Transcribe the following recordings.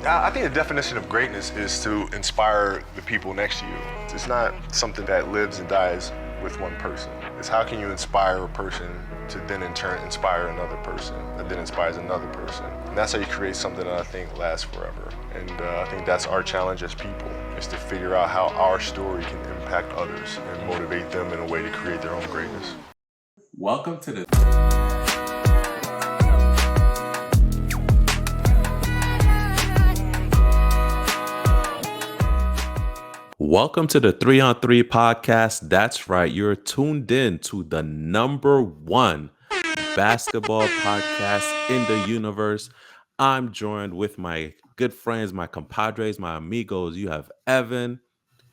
I think the definition of greatness is to inspire the people next to you. It's not something that lives and dies with one person. It's how can you inspire a person to then in turn inspire another person that then inspires another person. And that's how you create something that I think lasts forever. And I think that's our challenge as people, is to figure out how our story can impact others and motivate them in a way to create their own greatness. Welcome to the Welcome to the 3 on 3 podcast. That's right. You're tuned in to the number one basketball podcast in the universe. I'm joined with my good friends, my compadres, my amigos. You have Evan,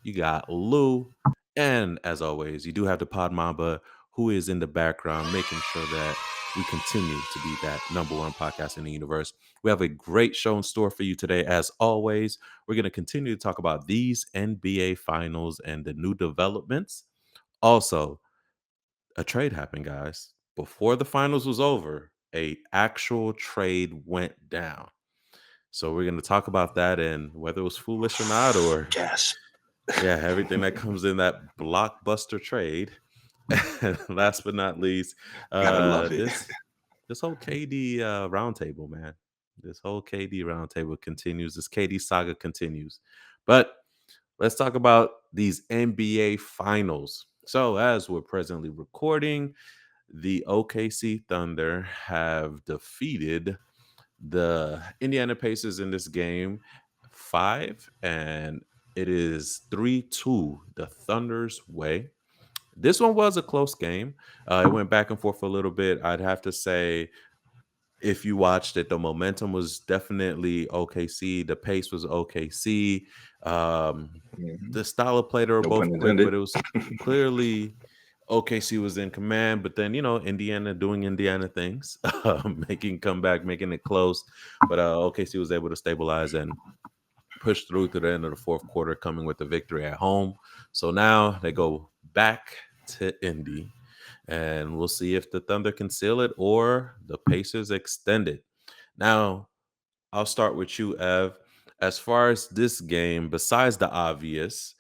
you got Lou, and as always, you do have the Pod Mamba who is in the background making sure that we continue to be that number one podcast in the universe. We have a great show in store for you today. As always, we're going to continue to talk about these NBA finals and the new developments. Also, a trade happened, guys. Before the finals was over, a actual trade went down. So we're going to talk about that and whether it was foolish or not, or Yes. yeah, everything that comes in that blockbuster trade. And last but not least, Gotta love it. this whole KD roundtable, man. This whole KD roundtable continues. This KD saga continues. But let's talk about these NBA finals. So, as we're presently recording, the OKC Thunder have defeated the Indiana Pacers in this game 5, and it is 3-2 the Thunder's way. This one was a close game. It went back and forth a little bit. I'd have to say, if you watched it, the momentum was definitely OKC. The pace was OKC. The style of play, they were No pun both quick, intended. but it was clearly OKC was in command. But then, Indiana doing Indiana things, making comeback, making it close. But OKC was able to stabilize and push through to the end of the fourth quarter, coming with the victory at home. So now they go back to Indy, and we'll see if the Thunder can seal it or the Pacers extend it. Now, I'll start with you, Ev. As far as this game, besides the obvious,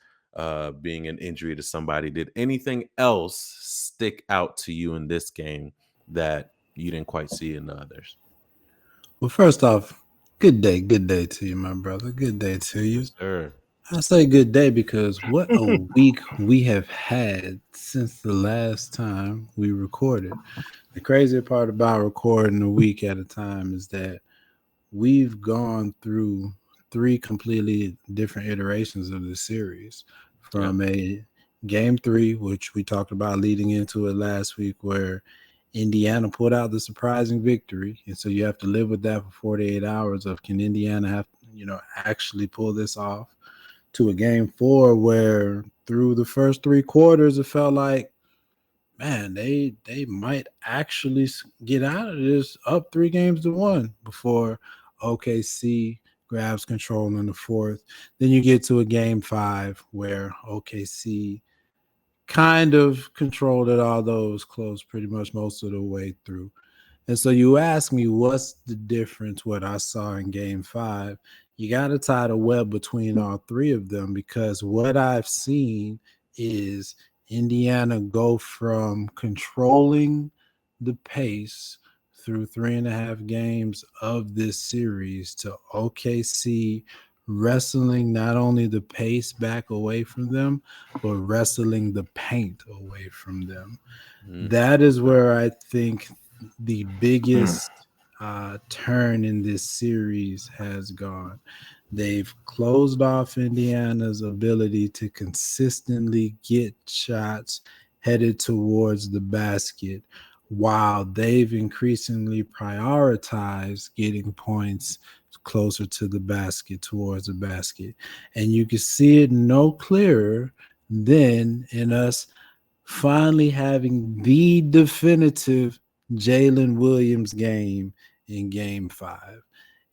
being an injury to somebody, did anything else stick out to you in this game that you didn't quite see in the others? Well, first off, good day to you, my brother. Good day to you. Yes, sir. I say good day because what a week we have had since the last time we recorded. The crazy part about recording a week at a time is that we've gone through three completely different iterations of the series Yeah. from a game three, which we talked about leading into it last week, where Indiana pulled out the surprising victory. And so you have to live with that for 48 hours of can Indiana actually pull this off, to a game four where through the first three quarters, it felt like, man, they might actually get out of this up 3-1 before OKC grabs control in the fourth. Then you get to a game five where OKC kind of controlled it, although it was close pretty much most of the way through. And so you ask me, what's the difference? What I saw in game five, you got to tie the web between all three of them, because what I've seen is Indiana go from controlling the pace through 3.5 games of this series to OKC wrestling not only the pace back away from them, but wrestling the paint away from them. Mm. That is where I think the biggest turn in this series has gone. They've closed off Indiana's ability to consistently get shots headed towards the basket, while they've increasingly prioritized getting points closer to the basket, towards the basket. And you can see it no clearer than in us finally having the definitive Jalen Williams game in game five.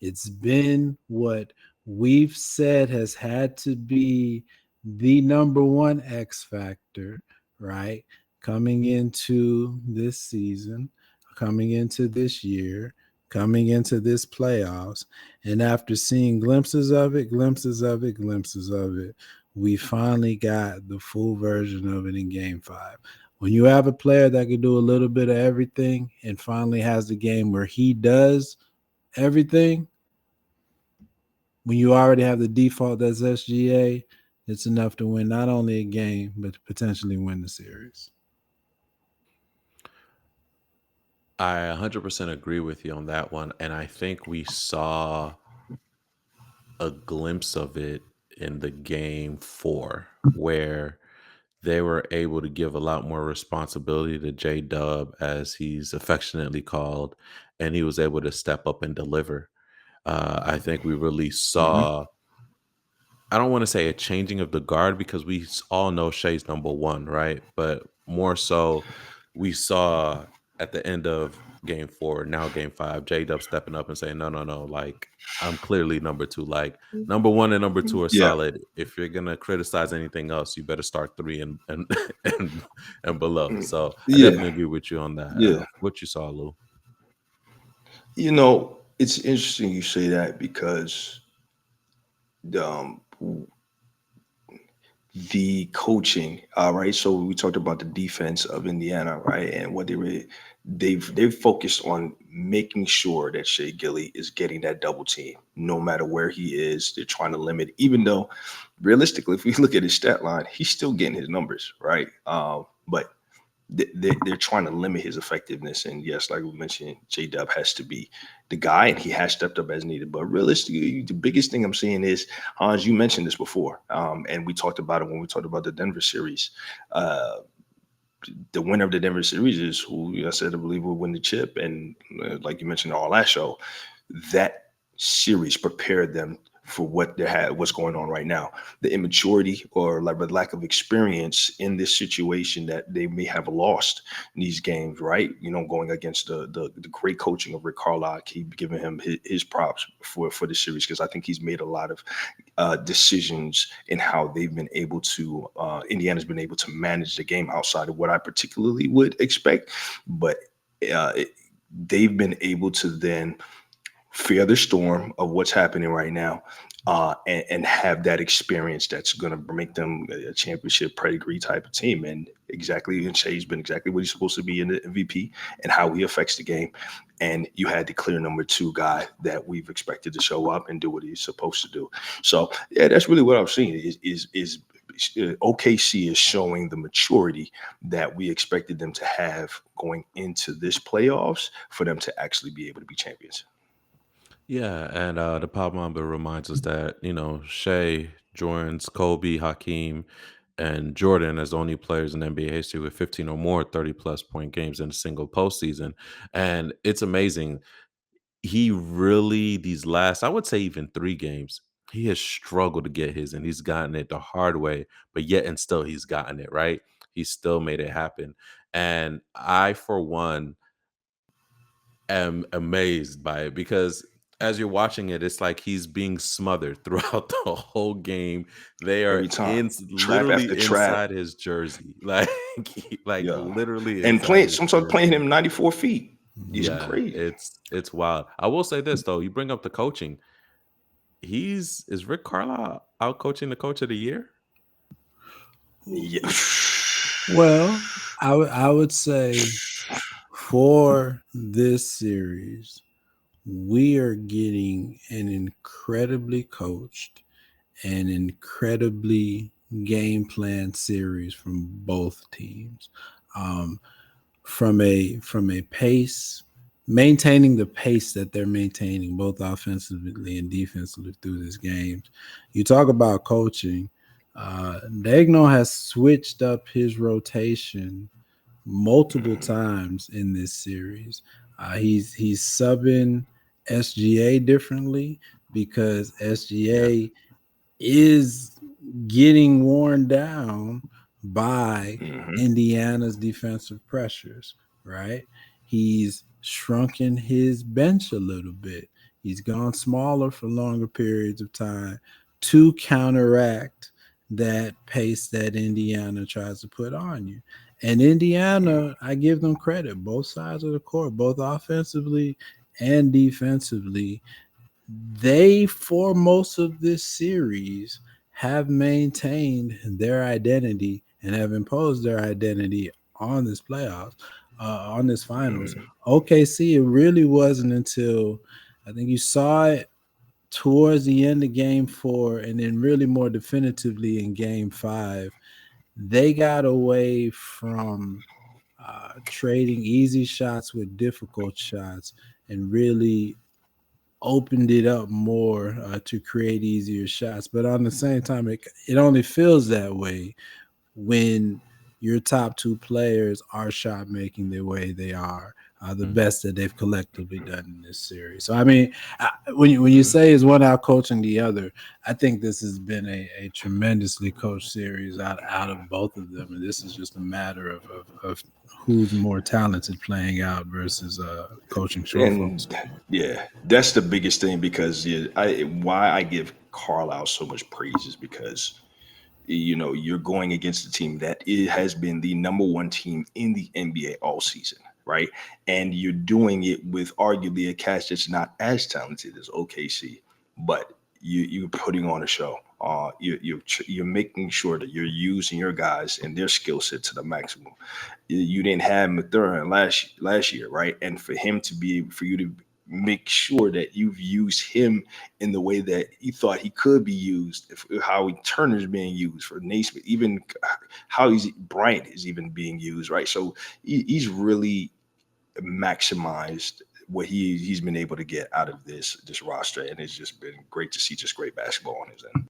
It's been what we've said has had to be the number one X factor, right? Coming into this season, coming into this year, coming into this playoffs. And after seeing glimpses of it, we finally got the full version of it in game 5. When you have a player that can do a little bit of everything and finally has the game where he does everything, when you already have the default that's SGA, it's enough to win not only a game, but to potentially win the series. I 100% agree with you on that one. And I think we saw a glimpse of it in the game 4, where they were able to give a lot more responsibility to J Dub, as he's affectionately called, and he was able to step up and deliver. I think we really Hmm. saw, I don't want to say a changing of the guard, because we all know Shea's number one, right? But more so, we saw at the end of game 4, now game 5, J Dub stepping up and saying, no, no, no, like, I'm clearly number 2. Like, number 1 and number 2 are Yeah, solid. If you're gonna criticize anything else, you better start 3 and and below. So I yeah, definitely agree with you on that. yeah. What you saw, Lou? It's interesting you say that because um, the coaching, right? So we talked about the defense of Indiana, right? And what they've focused on making sure that Shea Gilly is getting that double team, no matter where he is. They're trying to limit, even though realistically, if we look at his stat line, he's still getting his numbers, right? But they're trying to limit his effectiveness. And yes, like we mentioned, J Dub has to be the guy, and he has stepped up as needed. But realistically, the biggest thing I'm seeing is, Hans, you mentioned this before, and we talked about it when we talked about the Denver series. Uh, the winner of the Denver series is who I said I believe will win the chip. And like you mentioned in our last show, that series prepared them for what's going on right now. The immaturity or like the lack of experience in this situation that they may have lost in these games, right? Going against the great coaching of Rick Carlisle. I keep giving him his props for the series, because I think he's made a lot of decisions in how they've been able to Indiana's been able to manage the game outside of what I particularly would expect. But uh, it, they've been able to then fear the storm of what's happening right now, and have that experience that's going to make them a championship pedigree type of team. And Shea's been exactly what he's supposed to be in the MVP, and how he affects the game. And you had the clear number 2 guy that we've expected to show up and do what he's supposed to do. So yeah, that's really what I'm seeing is OKC is showing the maturity that we expected them to have going into this playoffs for them to actually be able to be champions. Yeah, and the Pop Mamba reminds us that, Shea joins Kobe, Hakeem, and Jordan as the only players in NBA history with 15 or more 30 plus point games in a single postseason. And it's amazing. He really, these last, I would say even 3 games, he has struggled to get his, and he's gotten it the hard way, but yet and still he's gotten it, right? He still made it happen. And I, for one, am amazed by it, because as you're watching it, it's like he's being smothered throughout the whole game. They are Every time, trap after literally trap. inside his jersey, like like Yeah. literally And inside playing his sometimes playing jersey. him 94 feet. It's Yeah, crazy. it's wild. I will say this though: you bring up the coaching. Is Rick Carlisle out coaching the coach of the year? Yeah. Well, I would say for this series, we are getting an incredibly coached and incredibly game plan series from both teams. Um, from a pace, maintaining the pace that they're maintaining both offensively and defensively through this game. You talk about coaching. Dagno has switched up his rotation multiple Mhm. times in this series. He's subbing SGA differently because Yeah, SGA is getting worn down by Mhm. Indiana's defensive pressures, right? He's shrunken his bench a little bit. He's gone smaller for longer periods of time to counteract that pace that Indiana tries to put on you. And Yeah. Indiana, I give them credit, both sides of the court, both offensively and defensively, they for most of this series have maintained their identity and have imposed their identity on this playoffs, on this finals. Mhm. OKC, it really wasn't until I think you saw it towards the end of game 4 and then really more definitively in game 5. They got away from trading easy shots with difficult shots and really opened it up more to create easier shots. But on the same time, it only feels that way when your top two players are shot making the way they are, the Mm. best that they've collectively done in this series. So I mean, when you say is one out coaching the other, I think this has been a tremendously coached series out of both of them, and this is just a matter of who's more talented playing out versus coaching shortfalls. And yeah, that's the biggest thing because yeah, why I give Carlisle so much praise is because you're going against a team that it has been the number one team in the NBA all season, right? And you're doing it with arguably a cast that's not as talented as OKC, but you're putting on a show. You're making sure that you're using your guys and their skill set to the maximum. You didn't have Mathurin last year, right? And for you to make sure that you've used him in the way that he thought he could be used, how Turner's being used for Naismith, even how Bryant is even being used, right? So he's really maximized what he's been able to get out of this roster, and it's just been great to see just great basketball on his end.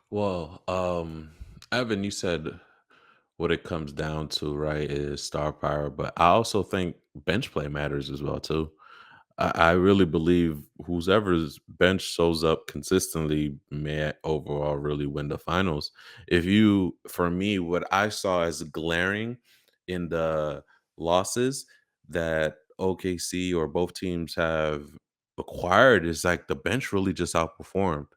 Well, Evan, you said what it comes down to, right, is star power, but I also think bench play matters as well too. I really believe whoever's bench shows up consistently may overall really win the finals. For me, what I saw as glaring in the losses that OKC or both teams have acquired is like the bench really just outperformed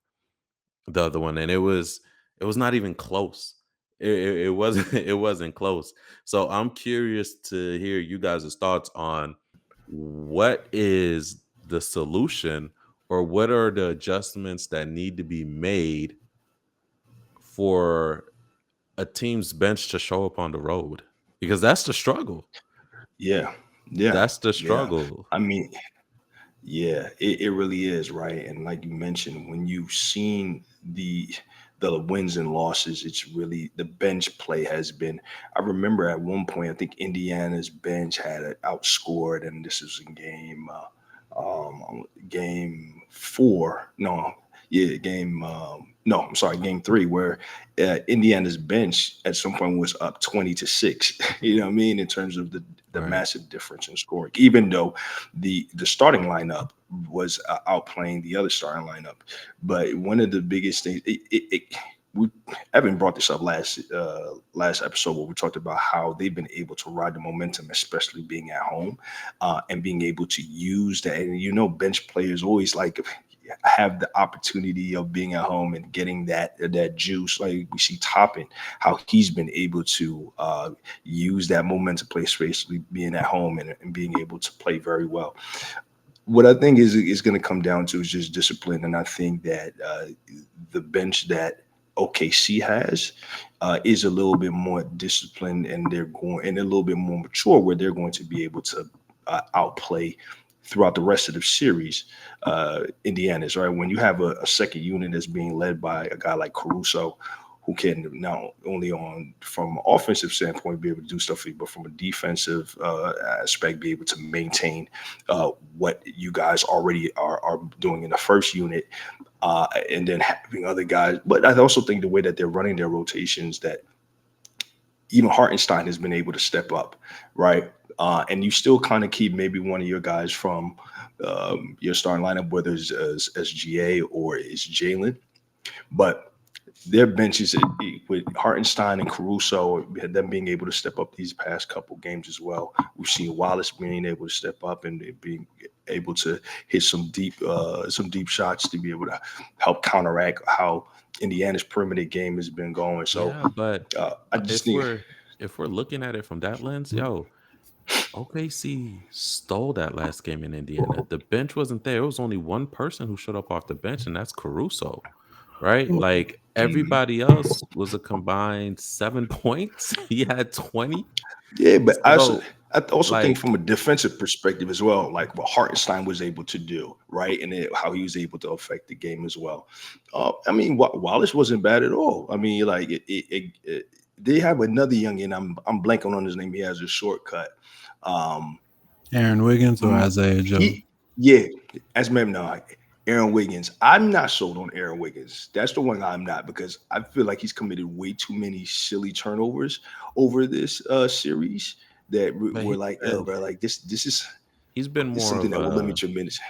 the other one, and it was not even close. It wasn't it wasn't close. So I'm curious to hear you guys' thoughts on what is the solution or what are the adjustments that need to be made for a team's bench to show up on the road, because that's the struggle. Yeah, yeah, That's the yeah. struggle. I mean, yeah, it really is, right? And like you mentioned, when you've seen the wins and losses, it's really the bench play has been. I remember at one point, I think Indiana's bench had it outscored, and this was in game 4. No, yeah, no, I'm sorry, game 3, where Indiana's bench at some point was up 20-6. You know what I mean? In terms of the Right. massive difference in scoring, even though the starting lineup was outplaying the other starting lineup. But one of the biggest things, we Evan brought this up last episode where we talked about how they've been able to ride the momentum, especially being at home, and being able to use that. And bench players always like have the opportunity of being at home and getting that juice. Like we see Toppin, how he's been able to use that momentum play, especially being at home and being able to play very well. What I think is going to come down to is just discipline, and I think that the bench that OKC has is a little bit more disciplined, and they're going and a little bit more mature, where they're going to be able to outplay throughout the rest of the series. Indiana's right when you have a second unit that's being led by a guy like Caruso, who can not only on from an offensive standpoint be able to do stuff for you, but from a defensive aspect be able to maintain what you guys already are doing in the first unit, and then having other guys. But I also think the way that they're running their rotations, that even Hartenstein has been able to step up, right? And you still kind of keep maybe one of your guys from your starting lineup, whether it's as SGA or it's Jalen, but their benches with Hartenstein and Caruso, them being able to step up these past couple games as well. We've seen Wallace being able to step up and being able to hit some deep shots to be able to help counteract how Indiana's perimeter game has been going. So Yeah, but I just if think, we're looking at it from that lens, yo, OKC stole that last game in Indiana. The bench wasn't there. It was only one person who showed up off the bench, and that's Caruso, right? Well, Like Mhm. everybody else was a combined 7 points. He had 20. Yeah, but So, I also think like, from a defensive perspective as well, like what Hartenstein was able to do, right, and how he was able to affect the game as well. I mean, Wallace wasn't bad at all. I mean, like they have another youngin. I'm blanking on his name. He has a shortcut. Um, Aaron Wiggins or mm, Isaiah Joe? he, yeah, as mem no, Aaron Wiggins. I'm not sold on Aaron Wiggins. That's the one I'm not because I feel like he's committed way too many silly turnovers over this series that but we're like, oh, been bro, like he's been this is more something that will limit your minutes.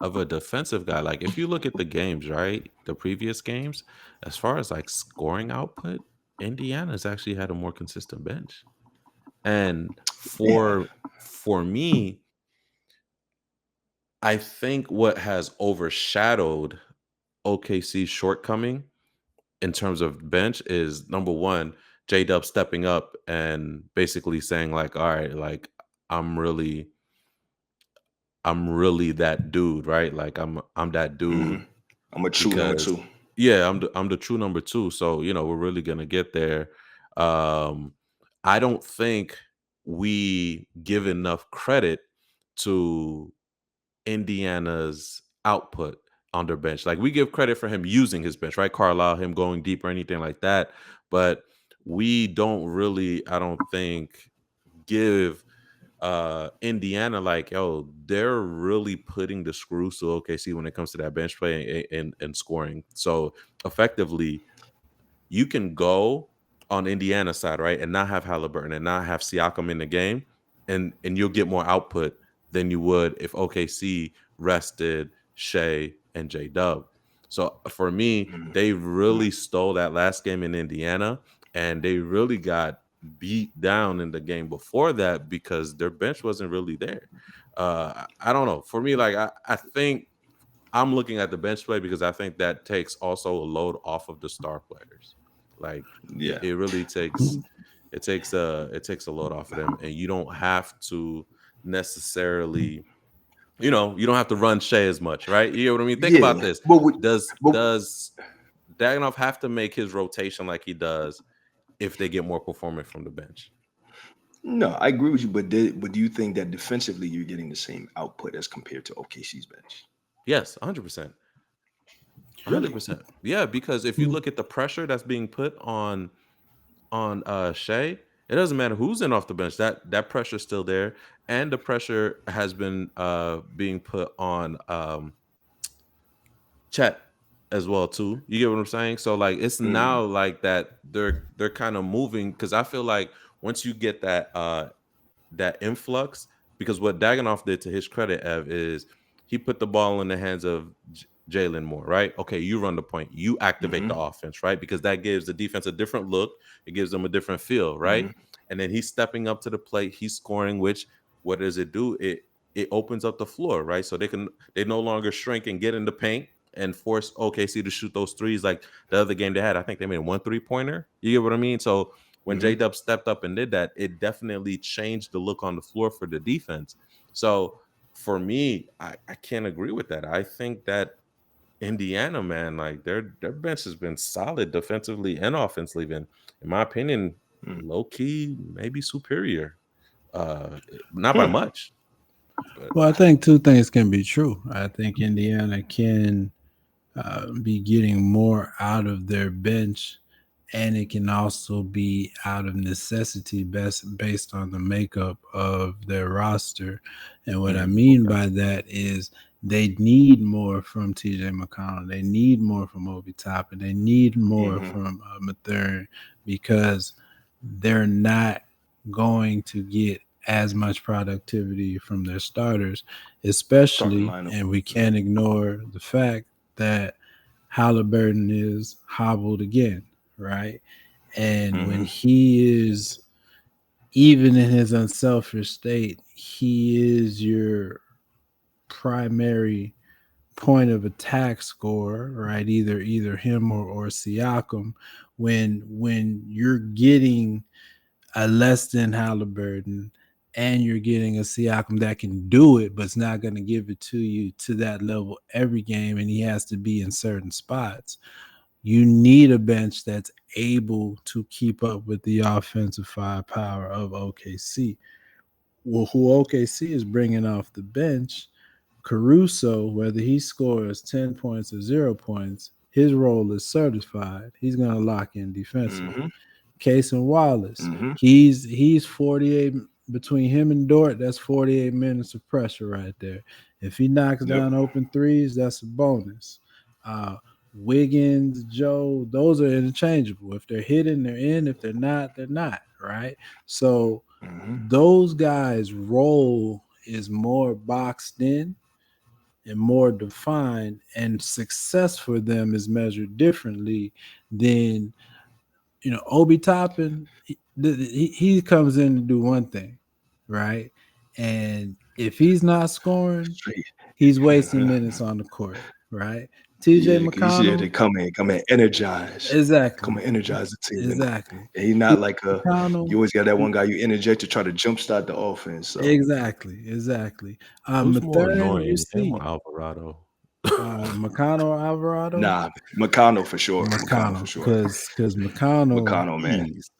of a defensive guy. Like if you look at the games, right, the previous games, as far as like scoring output, Indiana's actually had a more consistent bench. And Yeah, for me, I think what has overshadowed OKC's shortcoming in terms of bench is number one, J Dub stepping up and basically saying, like, all right, like I'm really I'm really that dude, right? Like I'm that hmm dude I'm a true number because two. yeah, I'm the true number two. So, we're really gonna get there. Um, I don't think we give enough credit to Indiana's output on their bench. Like we give credit for him using his bench, right? Carlisle, him going deep or anything like that. But we don't really, I don't think, give Indiana like, yo, they're really putting the screws to OKC when it comes to that bench play and scoring. So effectively, you can go on Indiana side, right, and not have Halliburton and not have Siakam in the game, and you'll get more output than you would if OKC rested Shea and J Dub. So for me, Mhm. they Mhm. really stole that last game in Indiana, and they really got beat down in the game before that because their bench wasn't really there. I don't know. For me, like I think I'm looking at the bench play because I think that takes also a load off of the star players. Like Yeah, it really takes it takes a load off of them, and you don't have to necessarily, you don't have to run Shea as much, right? You know what I mean? Think about yeah, this. but Does but does Daganov have to make his rotation like he does if they get more performance from the bench? no, I agree with you. But do you think that defensively you're getting the same output as compared to OKC's bench? Yes, 100%. Really? 100%. Yeah, because if you look at the pressure that's being put on Shea, it doesn't matter who's in off the bench. That pressure's still there, and the pressure has been being put on Chet as well too. You get what I'm saying? So like it's Mm, now like that they're kind of moving because I feel like once you get that influx, because what Daganov did to his credit, Ev, is he put the ball in the hands of Jalen Moore, right? Okay, you run the point, you activate the mm-hmm, offense, right? Because that gives the defense a different look, it gives them a different feel, right? mm-hmm, And then he's stepping up to the plate, he's scoring, which what does it do? It opens up the floor, right? So they no longer shrink and get in the paint and force OKC to shoot those threes like the other game they had. I think they made one 3-pointer. You get what I mean? So when J mm-hmm. Dub stepped up and did that, it definitely changed the look on the floor for the defense. So for me, I can't agree with that. I think that Indiana, man, like their bench has been solid defensively and offensively. And in my opinion, Mm. low key, maybe superior. Not by Hmm. much, but Well, I think two things can be true. I think Indiana can be getting more out of their bench, and it can also be out of necessity based on the makeup of their roster. And what I mean okay. by that is they need more from TJ McConnell, they need more from Obi Toppin, they need more Mm-hmm. from Mathurin because they're not going to get as much productivity from their starters, Starting especially, lineup. and we can't ignore the fact that Halliburton is hobbled again, right? And when Mm-hmm. he is, even in his unselfish state, he is your primary point of attack scorer, right? Either him or Siakam. When you're getting a less than Halliburton and you're getting a Siakam that can do it, but it's not going to give it to you to that level every game, and he has to be in certain spots. You need a bench that's able to keep up with the offensive firepower of OKC. Well, who OKC is bringing off the bench, Caruso, whether he scores 10 points or 0 points, his role is certified. He's going to lock in defensively. Mm-hmm. Case and Wallace, Mm-hmm. he's 48 between him and Dort. That's 48 minutes of pressure right there. If he knocks Yep. down open threes, that's a bonus. Wiggins, Joe, those are interchangeable. If they're hitting, they're in. If they're not, they're not. Right. So Mm-hmm. those guys' role is more boxed in and more defined, and success for them is measured differently than Obi Toppin. He comes in to do one thing, right? And if he's not scoring, he's wasting minutes on the court, right? TJ Yeah, he's here to McConnell, come and energize. exactly, Come and energize the team. exactly. And he's TJ not like you McConnell, always got that one guy you interject to try to jumpstart the offense. So exactly. Who's more Mathurin, you annoying, him or see, Alvarado? McConnell or Alvarado. nah, McConnell for sure. McConnell for McConnell, sure. because McConnell McConnell, man. Jeez.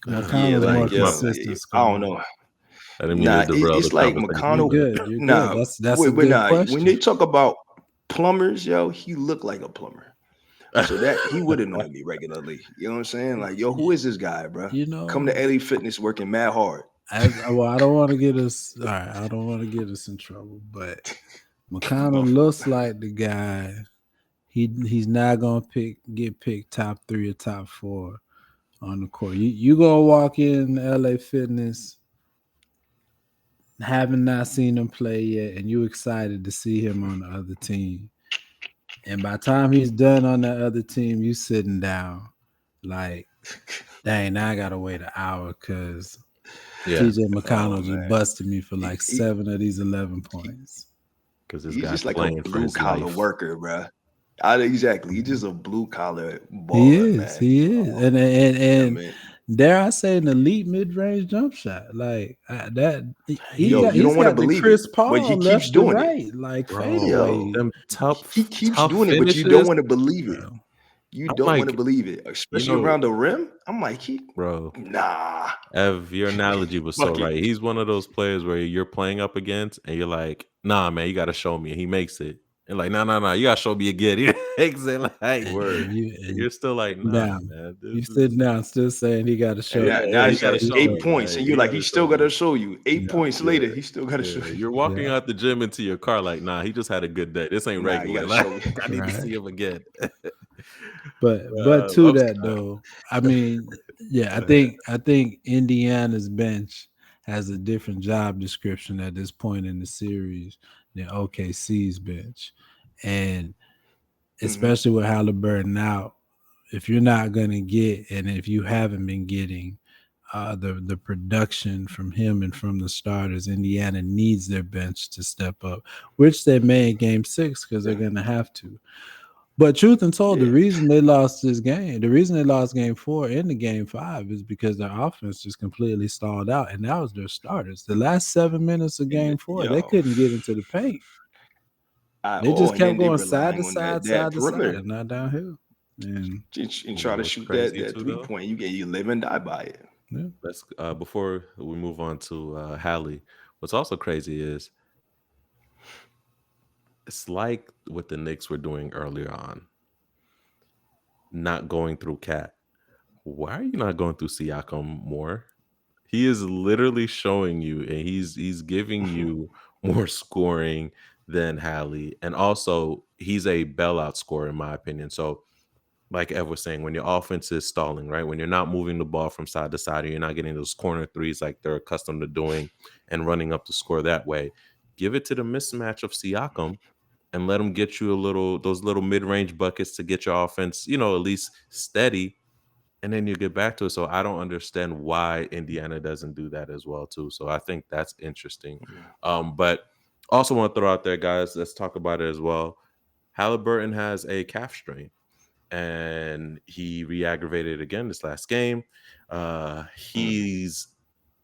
Yeah, McConnell's more like consistent I don't scorer. know. I didn't mean to Nah, derail the it's like conversation, You're McConnell. but good. You're good. Nah, That's a but good nah, when question. they talk about plumbers, yo, he looked like a plumber. So that he would annoy me regularly. You know what I'm saying? Like, yo, who is this guy, bro? You Come to know, LA Fitness working mad hard. well, I don't want to get us. All right, I don't want to get us in trouble, but McConnell Buffalo. looks like the guy. He's not gonna get picked top 3 or top 4 on the court. You gonna walk in LA Fitness having not seen him play yet, and you excited to see him on the other team. And by the time he's done on that other team, you sitting down like, dang, now I gotta wait an hour because yeah, TJ Oh McConnell just man. busted me for He, like he, 7 of these 11 points. because this he's guy just like a playing for blue his collar life. worker, bro. Exactly. He's just a blue collar He baller, is, man. he is, and Yeah, and man. dare I say an elite mid range jump shot like that. He, Yo, you He's don't want to got the believe it, Chris but he Paul keeps left to doing it. right like bro, fadeaway. Yo, them he keeps tough doing it, but you don't finishes. want to believe it. Bro. You I'm don't want to like, believe it, especially around the rim. I'm like, bro, nah, Ev, your analogy was so bucket. right. He's one of those players where you're playing up against, and you're like, nah, man, you got to show me. And he makes it, and like, no, you got to show me again. He makes it like, Word. And you're still like, nah, now man, you this is sitting down still saying he got to And show yeah, you. now he it's got to like show me. 8 points, Like, and you're he like, got he to still show got me. to show you. Eight Yeah, points Yeah, later, he still got to show yeah. you. You're walking yeah, out the gym into your car like, nah, he just had a good day. This ain't Nah, you got regular. to Like, show me. I need to right. see him again. But to I'm that sorry. though, I mean, yeah, Go ahead. I think Indiana's bench has a different job description at this point in the series than OKC's bench, and Hmm. especially with Halliburton out, if you're not gonna get, and if you haven't been getting the production from him and from the starters, Indiana needs their bench to step up, which they may in Game 6 because they're Yeah, gonna have to. But truth and told, the yeah. reason they lost this game, the reason they lost game 4 into game 5 is because their offense just completely stalled out. And that was their starters. The last 7 minutes of And game 4, they yo, couldn't get into the paint. I They just and kept then they going side to relying on side, that side to side, perimeter and not downhill. And and You try know to what's shoot crazy that too, three though? point. You live and die by it. yeah. Let's before we move on to Hallie. What's also crazy is it's like what the Knicks were doing earlier on, not going through Cat. Why are you not going through Siakam more? He is literally showing you, and he's giving you more scoring than Hallie, and also he's a bailout scorer in my opinion. So like Ev was saying, when your offense is stalling, right? When you're not moving the ball from side to side, or you're not getting those corner threes like they're accustomed to doing and running up the score that way, give it to the mismatch of Siakam and let him get you those little mid-range buckets to get your offense, at least steady, and then you get back to it. So I don't understand why Indiana doesn't do that as well too. So I think that's interesting. But also want to throw out there, guys, let's talk about it as well. Halliburton has a calf strain and he re-aggravated it again this last game. Mm. He's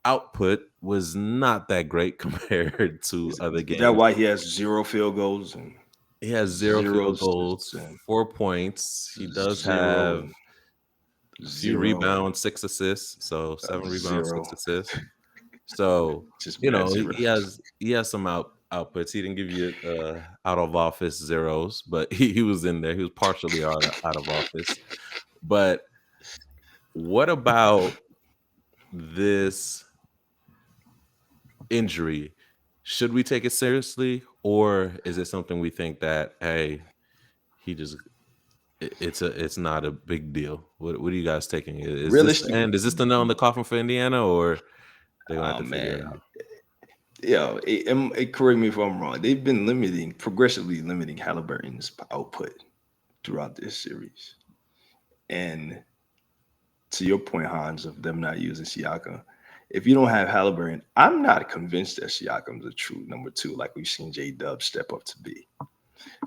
output was not that great compared to other Is that games. why he has 0 field goals and He has 0 0 field assists goals, and 4 points. He does 0 have and a few 0 and rebounds, 6 assists. So 7 rebounds, 6 0? assists. So, Just you mad know, he, he zeros. has he has some outputs. He didn't give you out of office zeros, but he was in there. He was partially out of office. But what about this injury? Should we take it seriously, or is it something we think that, hey, he just it's not a big deal? What are you guys taking? Is this the Realistically, end? Is this the nail in the coffin for Indiana, or they're gonna have oh to figure it man, out? yeah. Correct me if I'm wrong. They've been progressively limiting Halliburton's output throughout this series. And to your point, Hans, of them not using Siakam, if you don't have Halliburton, I'm not convinced that Siakam's a true number 2, like we've seen J Dub step up to be.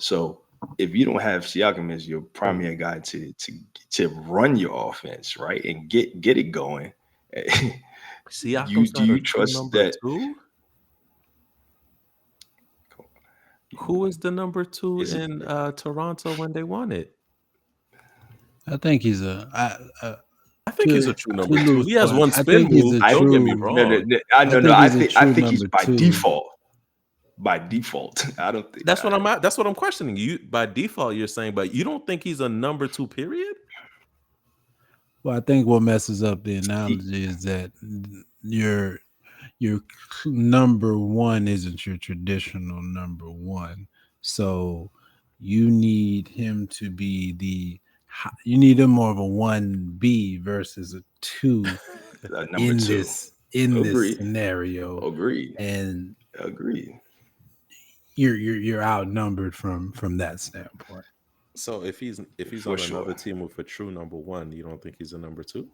So if you don't have Siakam as your primary guy to run your offense, right, and get it going, Siakam's do not a you true trust number that? 2. Who is the number 2 Is it in Toronto when they won it? I think he's I think he's to a true to number 2. Lou's He has point. one I spin think he's move. a I Don't get me true. no no wrong. no I I no no think I he's a think I true think he's number by 2. default. By default, I don't think That's what I'm at. That's what I'm questioning. You by default, you're saying, but you don't think he's a number 2, period? Well, I think what messes up the he, analogy is that your your number 1 isn't your traditional number 1. So you need him to be you need him more of a 1B versus a 2 number in 2. this Agree. scenario, Agree. and Agree. you're outnumbered from that standpoint. So if he's For on sure. another team with a true number 1, you don't think he's a number 2?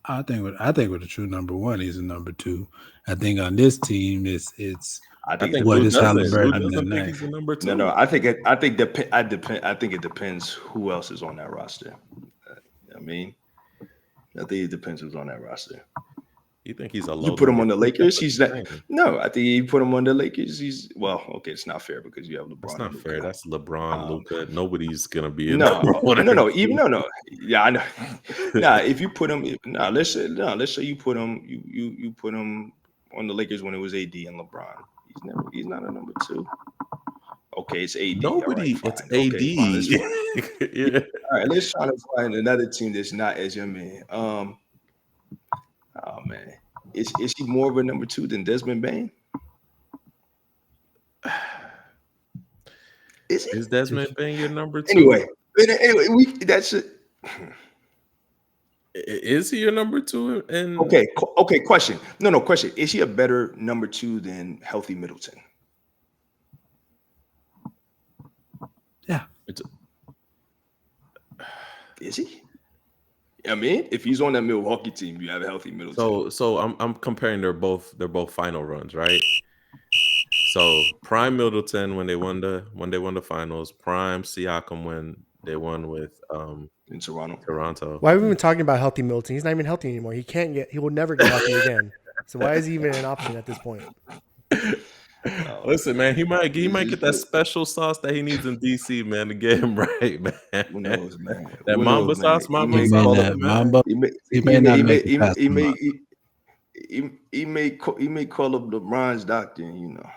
I think with a true number 1, he's a number 2. I think on this team, it's I I think it think what Lou is depends. doesn't. Lou Halliburton doesn't think tonight. he's a number No, 2. I think it depends who else is on that roster. I mean, I think it depends who's on that roster. You think he's a You low put him number on the 2? That's Lakers, what he's you're not. saying. No, I think you put him on the Lakers. He's okay. It's not fair because you have That's LeBron and not fair. Luka. That's LeBron, Um, Luka. Nobody's gonna be a no, number 1 or no. Even 2. no. Yeah, I know. Nah, if you put him, let's say you put him, you put him on the Lakers when it was AD and LeBron. He's not a number 2. Okay, it's AD. All right, Nobody. It's fine. AD. Okay, fine. Let's find. Yeah. All right, let's try to find another team that's not as your man. Oh man, is he more of a number 2 than Desmond Bain? Is he? Is Desmond Bain your number 2? Anyway, that's it. Is he your number 2? And Okay. Question. No. Question. Is he a better number 2 than Healthy Middleton? Yeah. Is he? I mean, if he's on that Milwaukee team, you have a Healthy Middleton. so I'm comparing they're both final runs, right? So prime Middleton when they won the finals, prime Siakam when they won with In Toronto. Toronto. Why are we even talking about healthy Middleton? He's not even healthy anymore. He will never get healthy again. So why is he even an option at this point? Listen, man, he might He's get that special sauce that he needs in DC, man, to get him right, man. Who knows, man? That Who Mamba knows, man? sauce, He Mamba may sauce, call that up. man. Mamba. He may. He may not make it past He the may. month. He may call up LeBron's doctor. You know.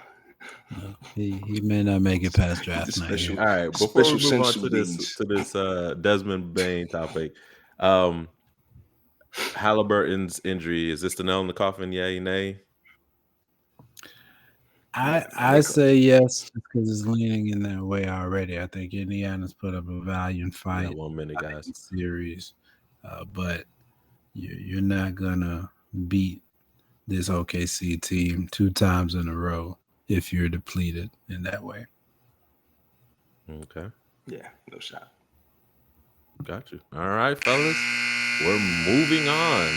He may not make it past The draft night. special. All right, The before special we move on sensu beans. to this Desmond Bain topic, Halliburton's injury, is this the nail in the coffin? Yay, nay? I say yes because it's leaning in that way already. I think Indiana's put up a valiant Yeah, fight 1 minute, in guys. the series, but you're not gonna beat this OKC team 2 times in a row if you're depleted in that way. Okay, Yeah, no shot. got you. All right, fellas, we're moving on.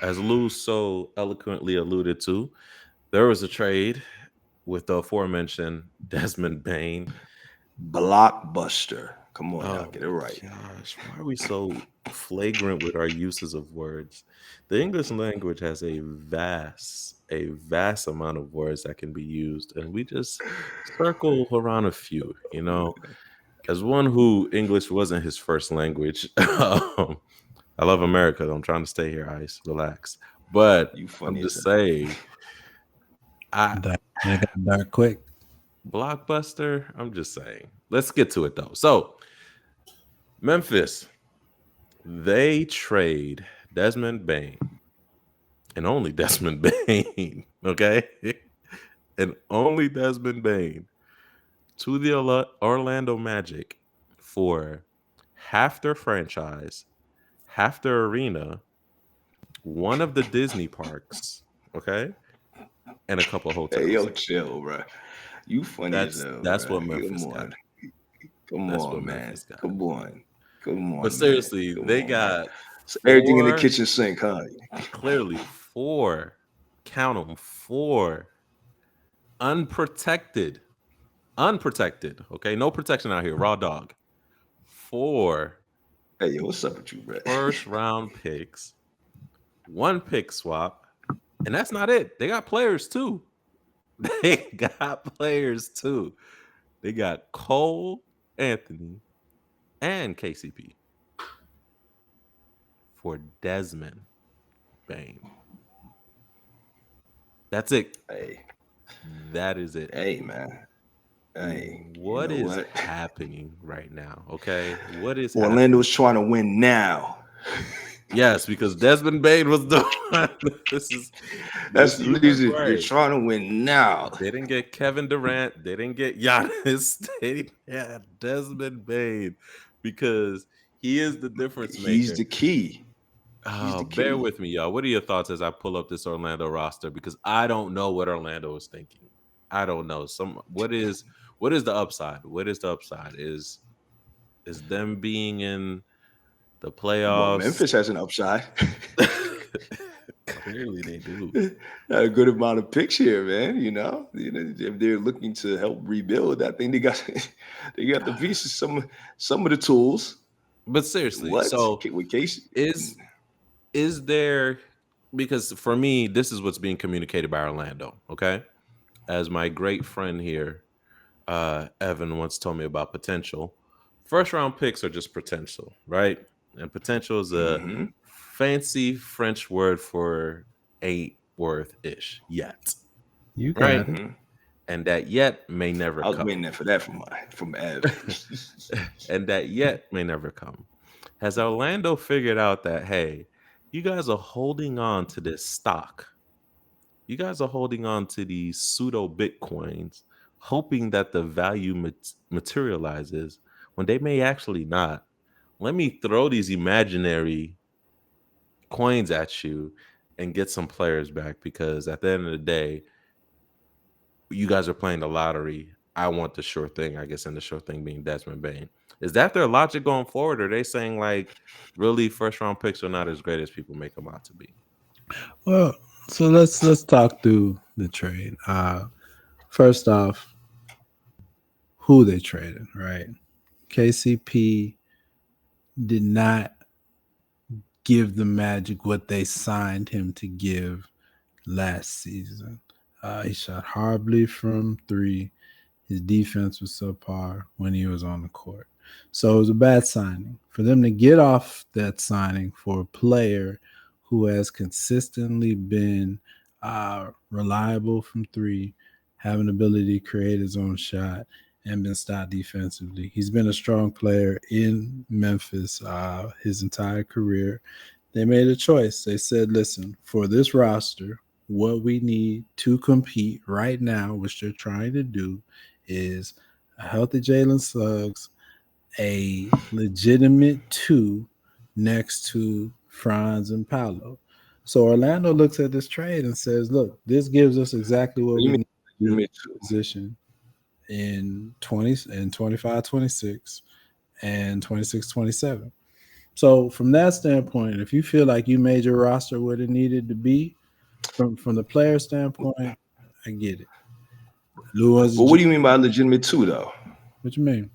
As Lou so eloquently alluded to, there was a trade with the aforementioned Desmond Bain. Blockbuster. Come on, y'all, Oh get it my right. gosh, why are we so flagrant with our uses of words. The English language has a vast amount of words that can be used, and we just circle around a few. As one who English wasn't his first language, I love America. I'm trying to stay here, Ice. Relax. But You I'm funny as just hell. saying, I That got dark quick. Blockbuster. I'm just saying. Let's get to it though. So Memphis, they trade Desmond Bain and only Desmond Bain. Okay, and only Desmond Bain to the Orlando Magic for half their franchise, half their arena, one of the Disney parks, okay, and a couple Hey, hotels. yo, chill, bro. You funny as That's hell, that's bro. what Memphis Come got. on. Come That's what on, man. Memphis got. Come on. Come But on, man. seriously, Come they on, man. got So everything in the four, kitchen sink, huh? clearly four, count them, four unprotected, okay? No protection out here, raw dog. Four Hey, yo, what's up with you, bro? first round picks, one pick swap, and that's not it. They got players too. They got players too. They got Cole Anthony and KCP for Desmond Bain. That's it. Hey, That is it. hey, man. Hey, you What know is what? happening right now? Okay. What is happening? Orlando's trying to win now. Yes, because Desmond Bain was the one. That's You heard easy. They're right. trying to win now. They didn't get Kevin Durant. They didn't get Giannis. They had Desmond Bain because he is the difference He's maker. the key. He's the Bear key. with me, y'all. What are your thoughts as I pull up this Orlando roster? Because I don't know what Orlando is thinking. I don't know. What is the upside? What is the upside? Is them being in the Well, playoffs? Memphis has an upside. Clearly they do. A good amount of picks here, man. If they're looking to help rebuild, I think they got the pieces, some of the tools. But seriously, What so with Casey? is there, because for me, this is what's being communicated by Orlando, okay? As my great friend here, Evan, once told me about potential. First round picks are just potential, right? And potential is a Mhm. fancy French word for ain't worth-ish yet. You Right? got it. Mhm. And that yet may never I was come. waiting for that from Ev. And that yet may never come. Has Orlando figured out that, hey, you guys are holding on to this stock? You guys are holding on to these pseudo Bitcoins, hoping that the value materializes when they may actually not. Let me throw these imaginary coins at you and get some players back, because at the end of the day, you guys are playing the lottery. I want the sure thing, I guess, and the sure thing being Desmond Bain. Is that their logic going forward? Or are they saying, like, really first round picks are not as great as people make them out to be? Well, so let's talk through the trade. First off, who they traded, right? KCP did not give the Magic what they signed him to give last season. He shot horribly from three. His defense was subpar when he was on the court. So it was a bad signing. For them to get off that signing for a player who has consistently been reliable from three, have an ability to create his own shot, and been stopped defensively. He's been a strong player in Memphis his entire career. They made a choice. They said, listen, for this roster, what we need to compete right now, which they're trying to do, is a healthy Jalen Suggs, a legitimate two next to Franz and Paolo. So Orlando looks at this trade and says, look, this gives us exactly what we need to do position in 25, 26 and 26, 27. So from that standpoint, if you feel like you made your roster what it needed to be from the player standpoint, I get it. But what do you mean by legitimate too, though? What you mean?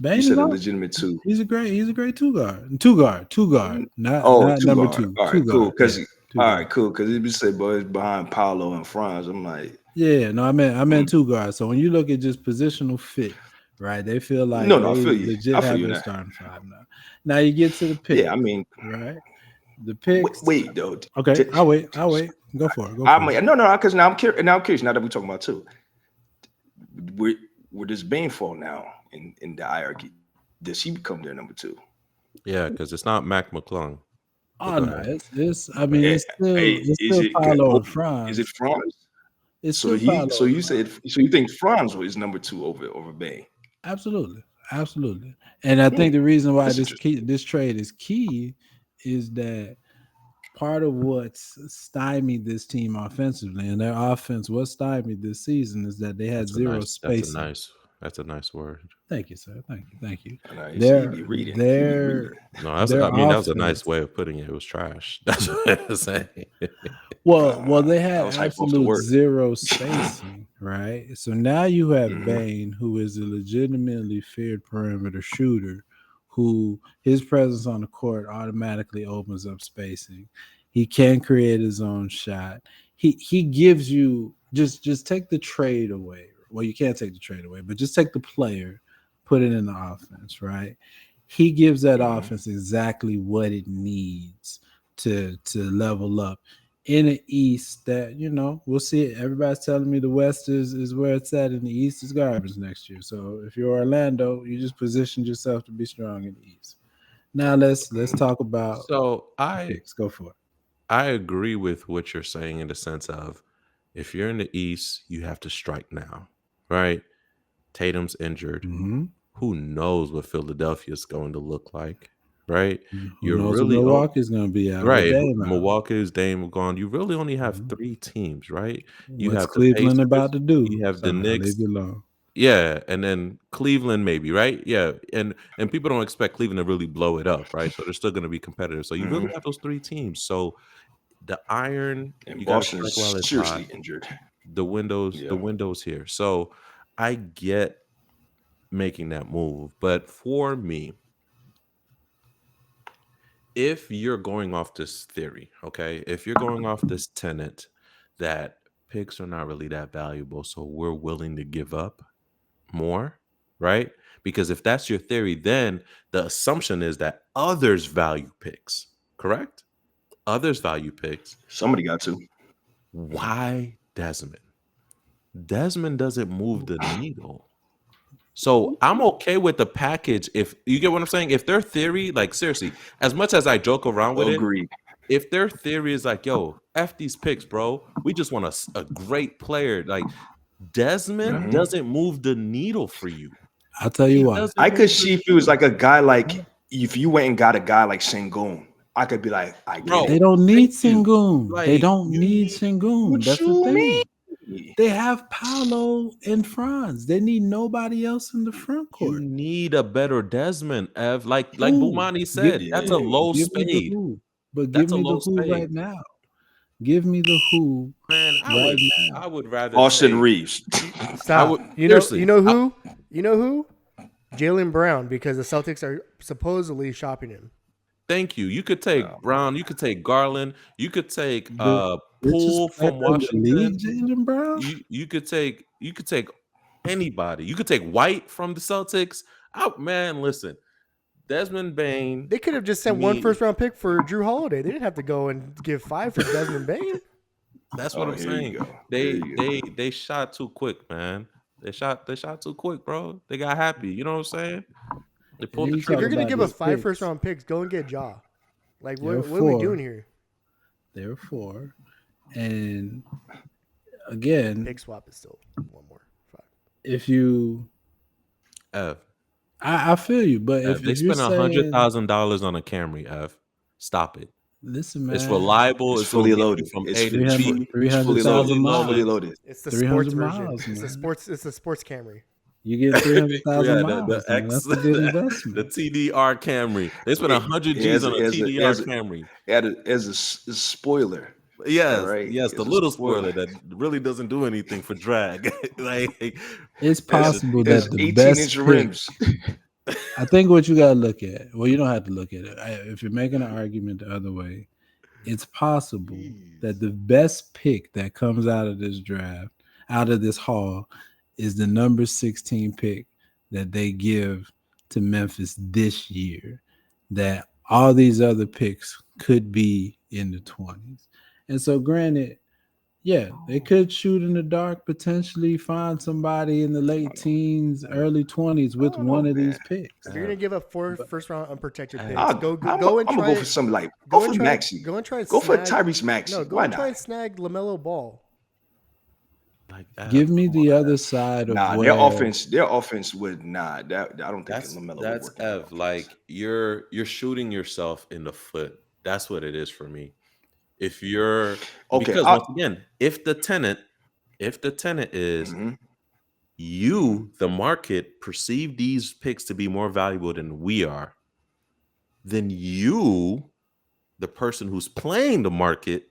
Bane You is said a awesome. legitimate two. He's a great two guard. Not Two number guard. two. All right, Two cool. guard. Because Yeah, two all guard. right, cool. Because you say, boy, it's behind Paolo and Franz. I'm like, Yeah, no, I meant two guards. So when you look at just positional fit, right? They feel like no, I they feel you. legit I feel have you their now. starting five now. Now you get to the Yeah, I picks, mean, right? The picks. wait though. Okay, T- I'll wait. Go for it. I mean, no, because now I'm curious. Now I'm curious. Now that we're talking about two, where does Bane fall now in the hierarchy? Does he become their number two? Yeah, because it's not Mac McClung. Oh Go no, ahead. it's I mean Hey, it's is still it Paolo and is it Franz. Franz? It's So still Paolo. so you said so you think Franz is number two over Bane? Absolutely. And I think the reason why That's interesting. this trade is key is that part of what's stymied this team offensively and their offense was stymied this season is that they had zero spacing. That's a nice word. Thank you, sir. Thank you. I know, you see, you be reading. No, their I mean that was a offense- nice way of putting it. It was trash. That's what I'm saying. Well, they I had was hyped off the absolute word. zero spacing, right? So now you have Mhm. Bane, who is a legitimately feared perimeter shooter, who his presence on the court automatically opens up spacing. He can create his own shot. He gives you just take the trade away. Well, you can't take the trade away, but just take the player, put it in the offense, right? He gives that Mhm. offense exactly what it needs to level up in the East. That we'll see it. Everybody's telling me the West is where it's at, and the East is garbage next year. So if you're Orlando, you just positioned yourself to be strong in the East. Now let's talk about So picks. Go for it. I agree with what you're saying in the sense of if you're in the East, you have to strike now, right? Tatum's injured. Mm-hmm. Who knows what Philadelphia is going to look like, right? Who knows what Milwaukee's going to be out? Right. Dame Milwaukee's Dame gone. You really only have Mhm. 3 teams, right? You What's have the Cleveland Pacers, about to do? you have the Sorry, I'll Knicks. leave you alone. Yeah, and then Cleveland maybe, right? Yeah, and people don't expect Cleveland to really blow it up, right? So they're still going to be competitive. So you really Mhm. have those 3 teams. So the iron, And you got to Boston strike is while it's seriously hot. injured. The Yeah. windows here. So I get making that move, but for me, if you're going off this theory, okay, if you're going off this tenet that picks are not really that valuable, so we're willing to give up more, right? Because if that's your theory, then the assumption is that others value picks, correct? Others value picks. Somebody got to. Why Desmond? Desmond doesn't move the needle. So I'm okay with the package if you get what I'm saying. If their theory, like seriously, as much as I joke around with it, Agreed. if their theory is like, yo, F these picks, bro, we just want a great player. Like Desmond Mhm. doesn't move the needle for you. I'll tell you why. doesn't I move could the see if it was needle. like a guy like if you went and got a guy like Sengun, I could be like, I get Bro, They it. don't need thank you. Sengun. Like, They don't you need need Sengun. What That's the you thing. mean? They have Paolo and Franz. They need nobody else in the front you court. need a better Desmond, Ev. Like Who? Boumani said, that's a low Give me the spade. who. But give That's a me the low who spade. right now. Give me the who Man, right now. I would rather Austin take Reeves. Stop. would- you know seriously, who? You know who? Jalen Brown, because the Celtics are supposedly shopping him. Thank you. You could take Oh. Brown. You could take Garland. You could take The Poole richest player from in the league, Washington. Jalen Brown. You could take anybody. You could take White from the Celtics. Man, listen, Desmond Bain. They could have just sent one first-round pick for Drew Holiday. They didn't have to go and give 5 for Desmond Bain. That's what I'm Here you saying. go. There you go. They shot too quick, man. They shot too quick, bro. They got happy. You know what I'm saying? They pulled the you If trigger. you're talk gonna about give us these 5 picks. first-round picks, go and get Ja. Like, what are we 4. doing here? There were 4. And again, Pick swap is still one more. 5. if you Ev, I feel you, but Ev, if they you're spent saying $100,000 on a Camry. Ev, stop it. listen, man, It's reliable. It's It's going fully to get loaded. you from It's A to it's, B. fu- it's fully 300,000 loaded. miles. It's fully loaded. It's the 300 sports version. miles, It's man. the sports Camry. You get 300,000 Yeah, miles, man. That's a good the investment. TDR Camry. They spent It 100 G's has on a TDR Camry. as a spoiler. Yes, All right. yes, the It's a little spoiler that really doesn't do anything for drag. Like It's possible It's that the 18-inch best pick, rims. I think what you got to look at, well, you don't have to look at it. If you're making an argument the other way, it's possible that the best pick that comes out of this draft, out of this haul, is the number 16 pick that they give to Memphis this year. That all these other picks could be in the 20s. And so, granted, yeah, they could shoot in the dark, potentially find somebody in the late teens, early 20s with one of these picks. If you're gonna give up 4 first-round unprotected picks, I'm go and gonna try go for it. some like Go go and for try. Maxey. Go and try. Go for snag- Tyrese Maxey. No, go Why and try not? and snag LaMelo Ball. Like that. Give me the other side of Nah, where their offense would not. That I don't think LaMelo would That's work in that Ev. offense. Like you're shooting yourself in the foot. That's what it is for me. If you're Okay, because once again, if the tenant is mhm. you, the market, perceive these picks to be more valuable than we are, then you, the person who's playing the market,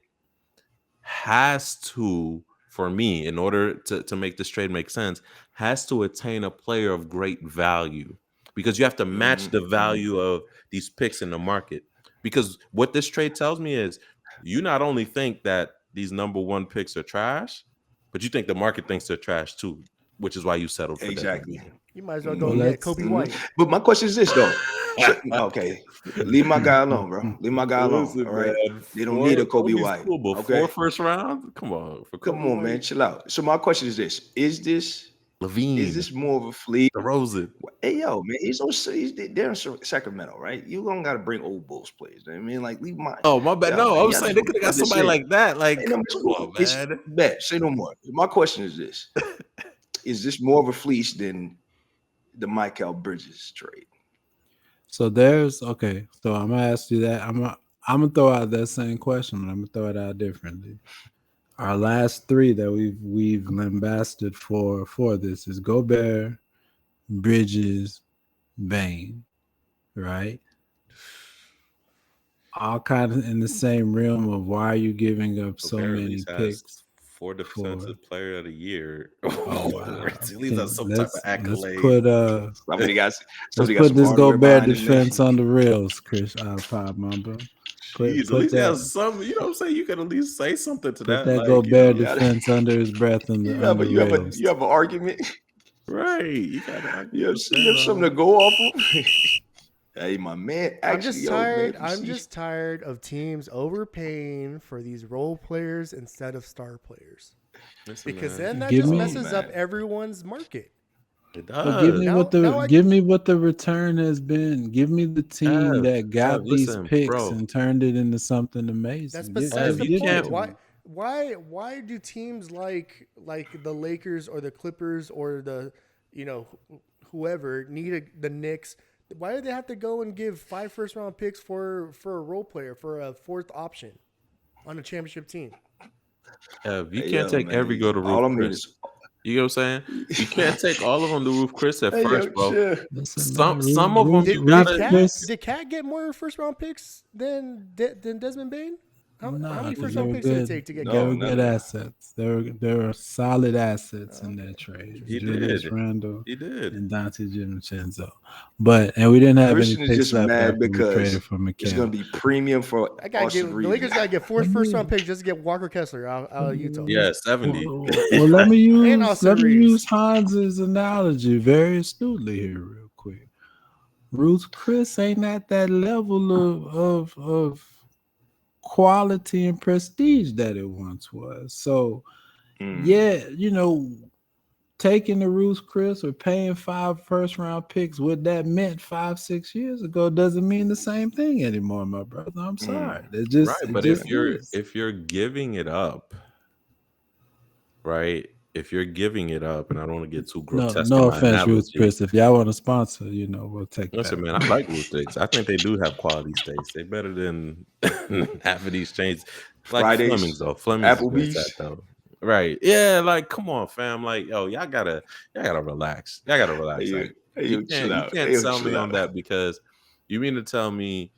has to, for me, in order to make this trade make sense, has to attain a player of great value because you have to match the value of these picks in the market. Because what this trade tells me is you not only think that these number one picks are trash, but you think the market thinks they're trash too, which is why you settled for Exactly. Desmond You might as well go Well, and get let's- Kobe White. But my question is this though. So, Bean. okay, leave my guy alone, bro. Leave my guy alone. Listen, All right. man, They don't need a Kobe Kobe's White. cool, but Okay. 4 first rounds? Come on. For Kobe Come on, man. White. Chill out. So my question is this: Is Levine, this more of a fleet? DeRozan. Hey, yo, man, they're in Sacramento, right? You don't got to bring old Bulls players. I mean, like, leave my. Oh, my bad. Yeah, No, man, I was y'all saying just- they could have got I'm just somebody saying. like that. Like, Hey, no, come on, it's man. bad. Say no more. My question is this: Is this more of a fleece than the Michael Bridges trade? So there's okay. So I'm gonna ask you that. I'm gonna throw out that same question, but I'm gonna throw it out differently. Our last three that we've lambasted for this is Gobert, Bridges, Bain, right? All kind of in the same realm of why are you giving up so Gobert at many least has picks? 4 defensive player of the year. Oh, wow. At least that's some type of accolade. Somebody got Let's some put this hardware Gobert behind his name. defense on the rails, Chris. Pop Mamba. Jeez, at least he has some, you know what I'm saying? You can at least say something to Put that. that Like, Gobert you know. defense under his breath and You the have under you have rails. an argument. right. You got You have something to go off of. Hey, my man. Actually, I'm just tired. I'm just tired of teams overpaying for these role players instead of star players. Because then that Give just me- messes up Man. everyone's market. It But does. give me Now give me what the return has been. Give me the team that got these listen, picks bro. and turned it into something amazing. That's Give- besides the you point. can't- Why do teams like the Lakers or the Clippers or the whoever need the Knicks? Why do they have to go and give 5 first-round picks for a role player for a fourth option on a championship team? You Hey, can't yo, take man, every go to all Roof I'm hearing Chris. is You know what I'm saying? You can't take all of them to Roof Chris at Hey, yo, first, bro. chill. Listen, Some of them Did, you gotta. did Cat get more first-round picks than Desmond Bain? How many first-round picks did it take to get They No, were Cat? no, good no. assets. There were solid assets in that trade. He Julius did. Randle He did. and Dante DiVincenzo. And we didn't have Christian any is picks just left mad after we because traded for it's going McCann. to be premium for I gotta Austin the Reeves. Lakers gotta get 4 first-round picks just to get Walker Kessler out of Utah. Yeah, 70. Well, let me Austin Reeves. use Hans's analogy very astutely here, real quick. Ruth Chris ain't at that level of quality and prestige that it once was. So, yeah, taking the Ruth Chris or paying 5 first-round picks, what that meant 5-6 years ago doesn't mean the same thing anymore, my brother. I'm sorry. It just Right, it but just if is. you're giving it up, right? If you're giving it up, and I don't want to get too grotesque. No in my offense, Ruth analogy. Chris. If y'all want to sponsor, we'll take Listen, that. man, I like Ruth Sticks. I think they do have quality steaks. They better than half of these chains. Like Fridays, Fleming's though. Fleming's is where it's Applebee's. at, though. Right? Yeah. Like, come on, fam. Like, yo, y'all gotta relax. Y'all gotta relax. Hey, Like, hey, you yo, chill can't out. you can't Hey, yo, sell me chill on out. that because you mean to tell me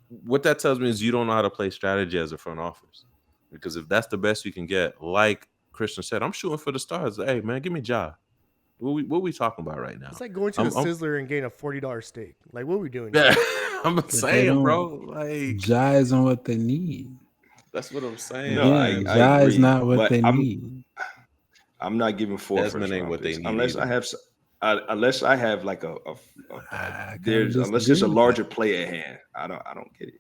what that tells me is you don't know how to play strategy as a front office. Because if that's the best you can get, like Christian said, I'm shooting for the stars. Hey, man, give me Ja. What we talking about right It's now? like going to the I'm Sizzler and getting a $40 steak. Like, what are we doing yeah, here? I'm But they saying, bro. don't Like Jai's on what they need. that's what I'm saying, No, Again, man. I Jai is agree, not what but they need. I'm not giving 4 Desmond first ain't round what they picks need unless I either. have unless I have like I kind of there's unless there's disagree a with that. larger play at hand. I don't get it.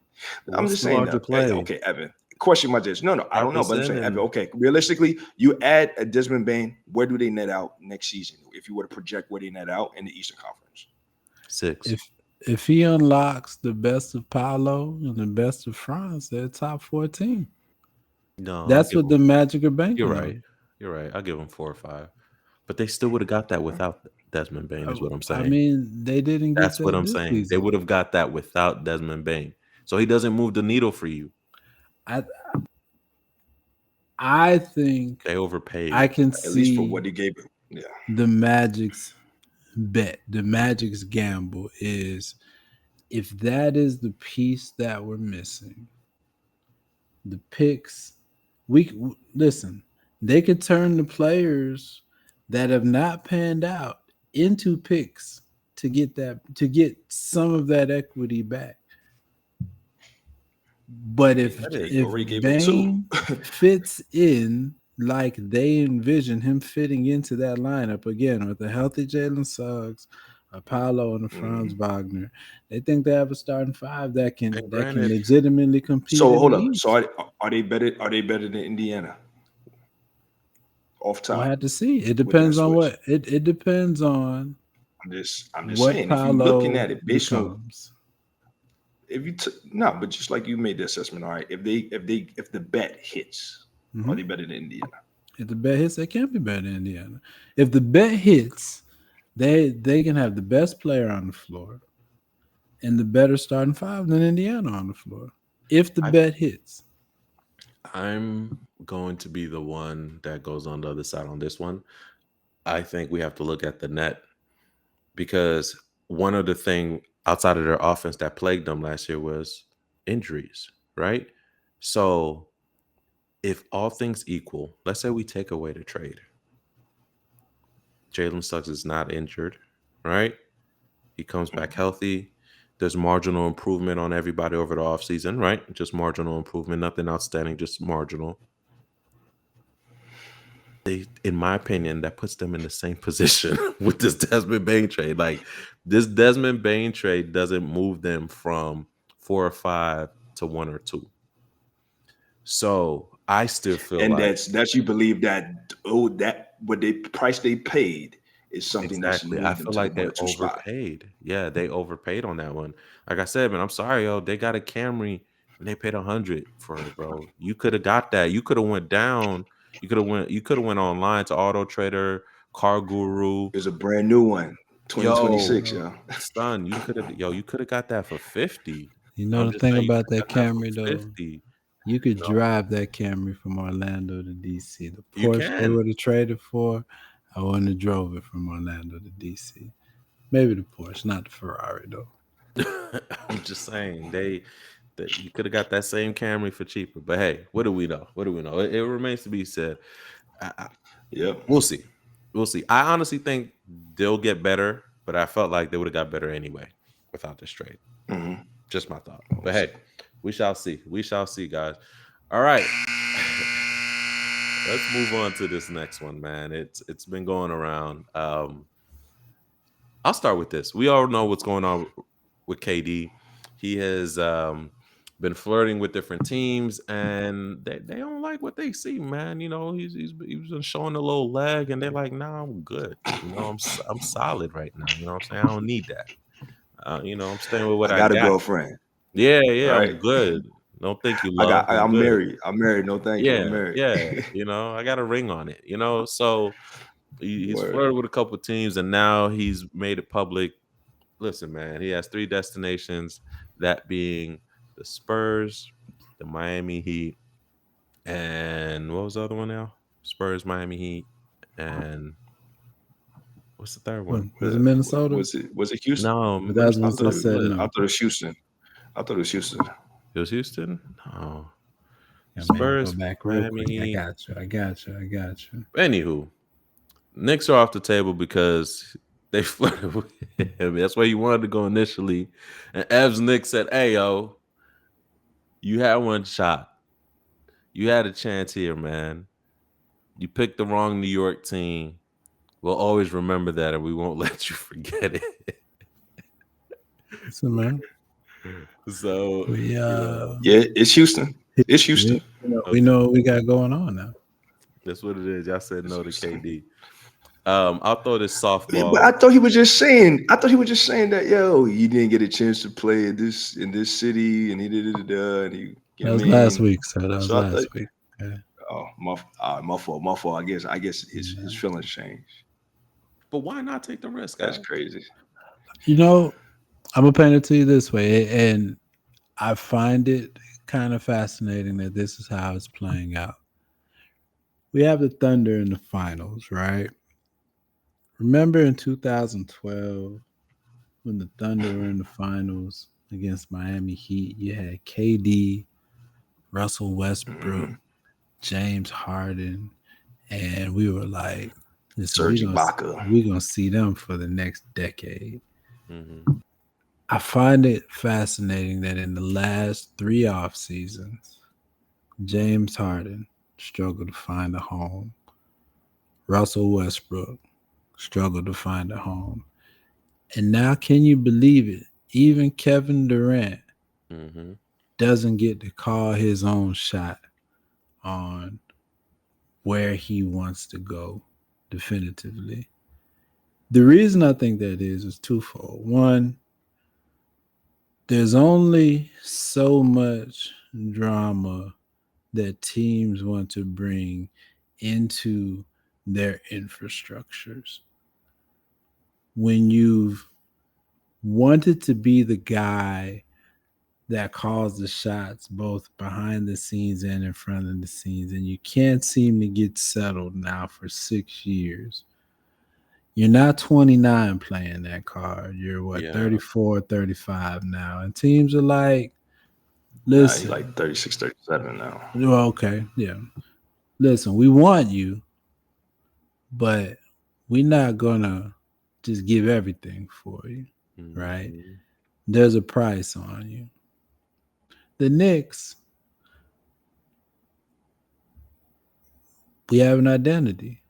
I'm What's just the saying larger that. play? Okay, Evan. Question my this. No, I don't know, but I'm Harbison saying Evan. and Okay, realistically, you add a Desmond Bain. Where do they net out next season? If you were to project where they net out in the Eastern Conference, 6. If he unlocks the best of Paolo and the best of France, they're top 14. No, I That's give what him. the Magic are You're banking right. on. You're right. I'll give him 4 or 5. But they still would have got that okay. without Desmond Bain, is what I'm I saying. mean, they didn't get That's what that I'm this saying. They season. would have got that without Desmond Bain. So he doesn't move the needle for you. I I think They I overpaid. can At least for see what he gave it. Yeah. the Magic's bet, the Magic's gamble is if that is the piece that we're missing, the picks, listen, they could turn the players that have not panned out into picks to get some of that equity back. But He if already gave it 2. Bain fits in like they envision him fitting into that lineup again with a healthy Jalen Suggs, a Paolo, and a Franz Mhm. Wagner, they think they have a starting 5 that And can granted, legitimately compete So in the hold up. So East. are they better? Are they better than Indiana off We'll have top to see. It with that depends on switch? what it depends on I'm just what saying, if you looking Paolo at it based on becomes. if you no, but just like you made the assessment, all right. If the bet hits, are Mhm. they better than Indiana? If the bet hits, they can't be better than Indiana. If the bet hits, they can have the best player on the floor and the better starting 5 than Indiana on the floor. If the I, bet hits. I'm going to be the one that goes on the other side on this one. I think we have to look at the net because one of the thing outside of their offense that plagued them last year was injuries, right? So if all things equal, let's say we take away the trade, Jalen Suggs is not injured, right? He comes back healthy. There's marginal improvement on everybody over the offseason, right? Just marginal improvement, nothing outstanding, just marginal. In my opinion, that puts them in the same position with this Desmond Bain trade. Like this Desmond Bain trade doesn't move them from 4 or 5 to 1 or 2. So I still feel And like that's you believe that that what they price they paid is something that should exactly. I move them feel to the like one they or two spot. overpaid. Yeah, they overpaid on that one. Like I said, man, I'm sorry, yo. They got a Camry and they paid 100 for it, bro. You could have got that. You could have went down. You could have went online to Auto Trader, Car Guru. It's a brand new one, Yo, 2026, yeah. son, you could have got that for 50. You know I'm the just thing saying you about could that have got that for Camry though, 50. you could You know, drive that Camry from Orlando to DC. The you Porsche they can. would have traded for, I wouldn't have drove it from Orlando to DC. Maybe the Porsche, not the Ferrari though. I'm just saying that you could have got that same Camry for cheaper. But hey, what do we know? What do we know? It remains to be said. I, Yep. we'll see. We'll see. I honestly think they'll get better, but I felt like they would have got better anyway without this trade. Hmm. Just my thought. We'll But see. hey, we shall see. We shall see, guys. All right. Let's move on to this next one, man. It's been going around. I'll start with this. We all know what's going on with KD. He has been flirting with different teams, and they don't like what they see, man. You know, he's been showing a little leg, and they're like, "Nah, I'm good. You know, I'm solid right now. You know what I'm saying? I don't need that. You know, I'm staying with what I I got a got. girlfriend, Yeah, I'm right? good. Don't think you love. I'm I'm good. married. I'm married. No, thank you. I'm married. Yeah. You know, I got a ring on it. You know, so he's Word. flirted with a couple of teams, and now he's made it public. Listen, man, he has 3 destinations, that being the Spurs, the Miami Heat, and what was the other one now? Spurs, Miami Heat, and what's the third What one? was it, Minnesota? Was it Houston? No, But that's I when thought they Minnesota it, said was I no. thought it was Houston. I thought it was Houston. it was Houston. No, Yeah, man, go Spurs, back real Miami quick. I Heat. got you. I got you. I got you. Anywho, Knicks are off the table because they flirted with him. That's where he wanted to go initially. And Ev's Knicks said, "Hey, yo, you had one shot. You had a chance here, man. You picked the wrong New York team. We'll always remember that, and we won't let you forget it." So, man, So, we Yeah, it's Houston. It's Houston. we know what we got going on now. that's what it is. Y'all said no to Houston. KD. I'll throw this But softball. I thought he was just saying. I thought he was just saying that you didn't get a chance to play in this city, and he did it, and he. You That know what was I last mean? week, sir. That was So I thought, last week. Okay. oh my fault, my fault. I guess his feelings changed. But why not take the risk, That's guys? crazy. You know, I'm gonna paint it to you this way, and I find it kind of fascinating that this is how it's playing out. We have the Thunder in the finals, right? Remember in 2012 when the Thunder were in the finals against Miami Heat, you had KD, Russell Westbrook, Mm-hmm. James Harden, and we were like, listen, Serge Ibaka. we're gonna see them for the next decade. Mm-hmm. I find it fascinating that in the last 3 off seasons, James Harden struggled to find a home. Russell Westbrook struggled to find a home. And now, can you believe it? Even Kevin Durant Mm-hmm. doesn't get to call his own shot on where he wants to go definitively. The reason I think that is twofold. One, there's only so much drama that teams want to bring into their infrastructures. When you've wanted to be the guy that calls the shots both behind the scenes and in front of the scenes, and you can't seem to get settled now for 6 years. You're not 29 playing that card. You're what, Yeah. 34, 35 now. And teams are like, Nah, he's listen, like 36, 37 now. well, okay, yeah. Listen, we want you, but we're not gonna just give everything for you, right? Mm-hmm. There's a price on you. The Knicks, we have an identity.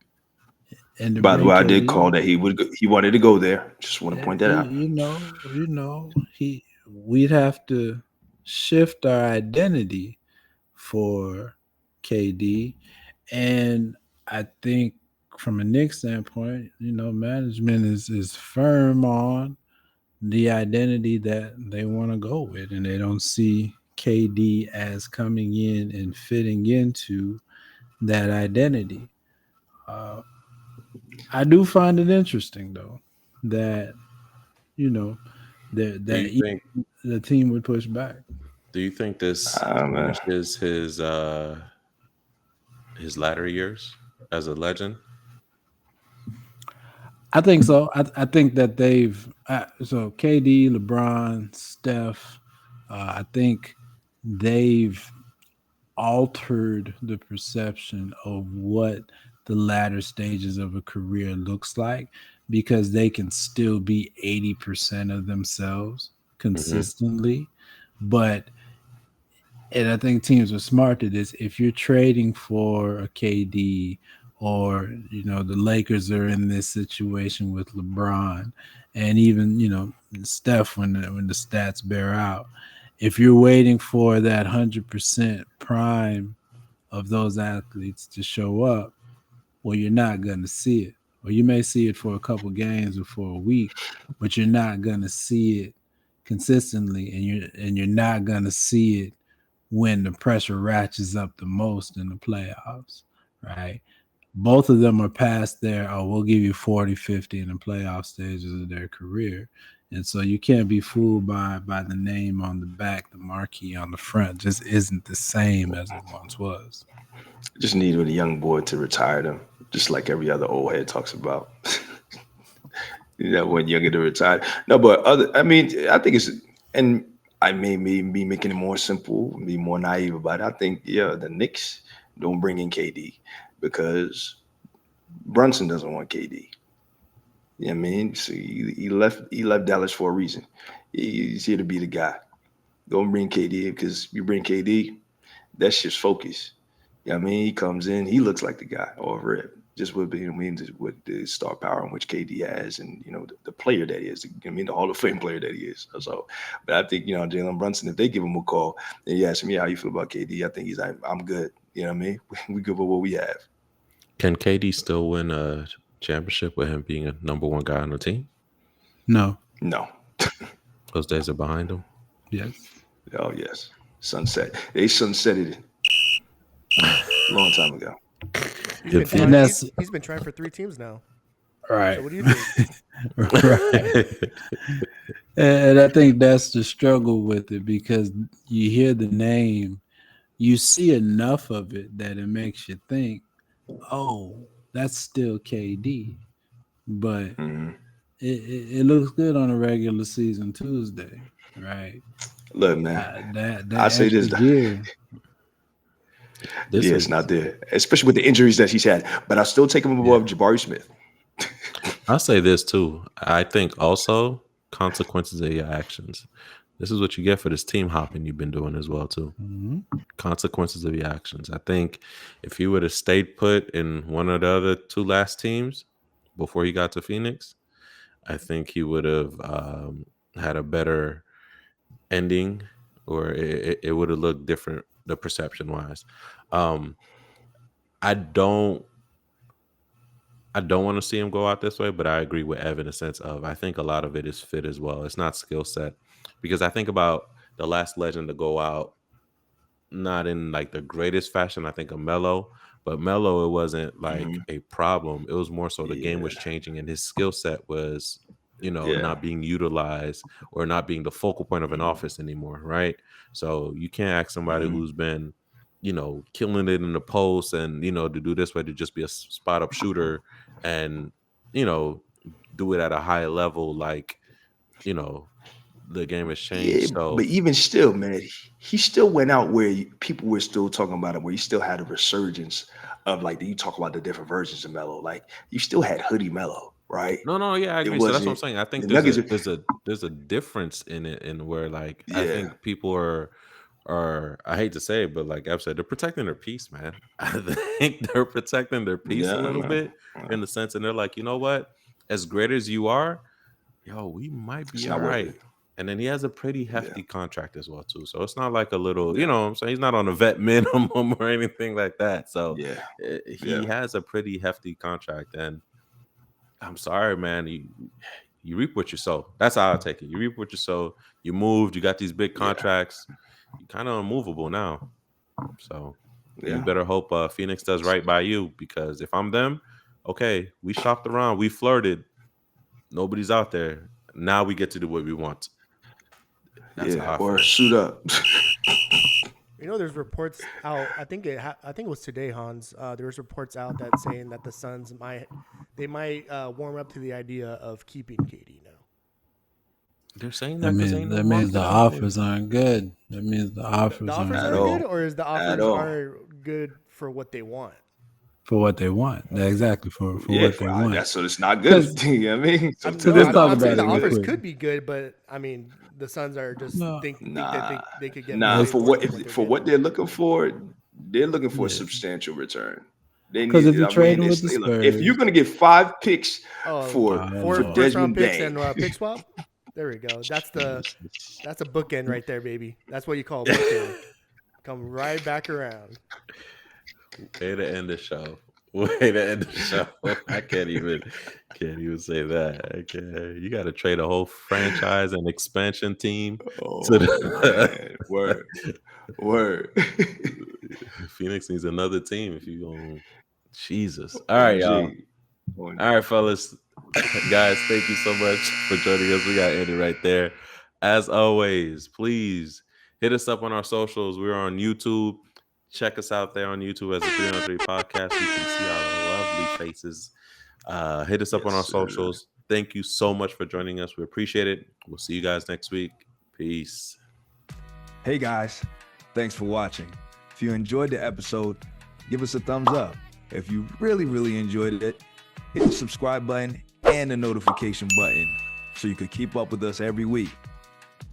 And to By the bring way, I did KD, call that he wanted to go there. Just want to point that out. we'd have to shift our identity for KD. And I think from a Knicks standpoint, management is firm on the identity that they want to go with, and they don't see KD as coming in and fitting into that identity. Uh, I do find it interesting though that you know that Do you that think? the team would push back. Do you think this Man. tarnishes his latter years as a legend? I think so. I think that they've so KD, LeBron, Steph. I think they've altered the perception of what the latter stages of a career looks like because they can still be 80% of themselves consistently. But and I think teams are smart to this. If you're trading for a KD or the Lakers are in this situation with LeBron and even Steph when the stats bear out, if you're waiting for that 100% prime of those athletes to show up, well, you're not going to see it. Or you may see it for a couple games or for a week, but you're not going to see it consistently, and you're not going to see it when the pressure ratchets up the most in the playoffs, right? Both of them are past their, we'll give you 40, 50 in the playoff stages of their career. And so you can't be fooled by the name on the back, the marquee on the front just isn't the same as it once was. Just needed a young boy to retire them, just like every other old head talks about. That one younger to retire. No, but I think it's, and I may be making it more simple, be more naive about it. I think, the Knicks don't bring in KD because Brunson doesn't want KD. You know what I mean? So he left Dallas for a reason. He's here to be the guy. Don't bring KD because you bring KD, that's just focus. You know what I mean? He comes in, he looks like the guy over it. Just with being with the star power in which KD has, and the player that he is. I mean, the Hall of Fame player that he is. So, but I think Jalen Brunson, if they give him a call and you ask him, how you feel about KD, I think he's like, I'm good. You know what I mean? We good with what we have. Can KD still win a championship with him being a number one guy on the team? No. No. Those days are behind him. Yes. Oh yes. Sunset. They sunsetted it a long time ago. He's been trying for 3 teams now. Right. So what do you think? Right. And I think that's the struggle with it, because you hear the name, you see enough of it that it makes you think, oh, that's still KD. But it looks good on a regular season Tuesday, right? Look, man, That I say this. gear. It's not there, especially with the injuries that he's had. But I still take him above Jabari Smith. I'll say this too. I think also consequences of your actions. This is what you get for this team hopping you've been doing as well too. Mm-hmm. Consequences of your actions. I think if he would have stayed put in one of the other 2 last teams before he got to Phoenix, I think he would have had a better ending, or it would have looked different, the perception wise. I don't want to see him go out this way, but I agree with Evan in the sense of I think a lot of it is fit as well. It's not skill set, because I think about the last legend to go out, not in like the greatest fashion. I think of Melo, but Melo, it wasn't like a problem. It was more so the game was changing and his skill set was, not being utilized or not being the focal point of an offense anymore, right? So you can't ask somebody who's been, killing it in the post and, to do this way to just be a spot up shooter and, do it at a high level, like, the game has changed. So, but even still, man, he still went out where people were still talking about it, where he still had a resurgence of, like, you talk about the different versions of Melo. Like, you still had Hoodie Melo, right? No, yeah, I agree. So that's what I'm saying. I think there's a difference in it, in where, like, I think people are I hate to say it, but like I've said, they're protecting their peace, man. I think they're protecting their peace a little bit in the sense, and they're like, you know what? As great as you are, we might be all right. And then he has a pretty hefty contract as well too. So it's not like a little, you know what I'm saying? He's not on a vet minimum or anything like that. So he has a pretty hefty contract. And I'm sorry, man, you reap what you sow. That's how I take it. You reap what you sow. You moved, you got these big contracts. You're kind of unmovable now. So you better hope Phoenix does right by you, because if I'm them, okay, we shopped around, we flirted. Nobody's out there. Now we get to do what we want. That's or suit up. There's reports out. I think it was today, Hans. There was reports out that saying that the Suns might warm up to the idea of keeping KD now. They're saying that that means the offers aren't good. That means the offers aren't good, or is the offers are good for what they want? For what they want, exactly for what they want. So it's not good. You know what I mean? The offers could be good, but I mean, the Suns are just think that they could get for what they're looking for. They're looking for a substantial return. Because if you're trading with the Spurs, if you're going to get 5 picks for 4 first-round picks and pick swap, there we go. That's a bookend right there, baby. That's what you call a bookend. Come right back around. Way to end the show. I can't even say that. You got to trade a whole franchise and expansion team. Word. Phoenix needs another team if you go. Jesus. All right, y'all. All right, fellas. Guys, thank you so much for joining us. We got to end it right there. As always, please hit us up on our socials. We're on YouTube. Check us out there on YouTube as a 3-on-3 podcast. You can see our lovely faces. Hit us up on our socials. Thank you so much for joining us. We appreciate it. We'll see you guys next week. Peace. Hey, guys. Thanks for watching. If you enjoyed the episode, give us a thumbs up. If you really enjoyed it, hit the subscribe button and the notification button so you can keep up with us every week.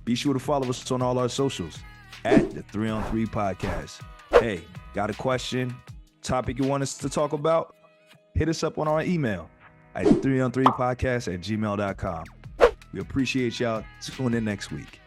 Be sure to follow us on all our socials at the 3on3 Podcast. Hey, got a question, topic you want us to talk about? Hit us up on our email at 3on3podcast@gmail.com. We appreciate y'all. Tune in next week.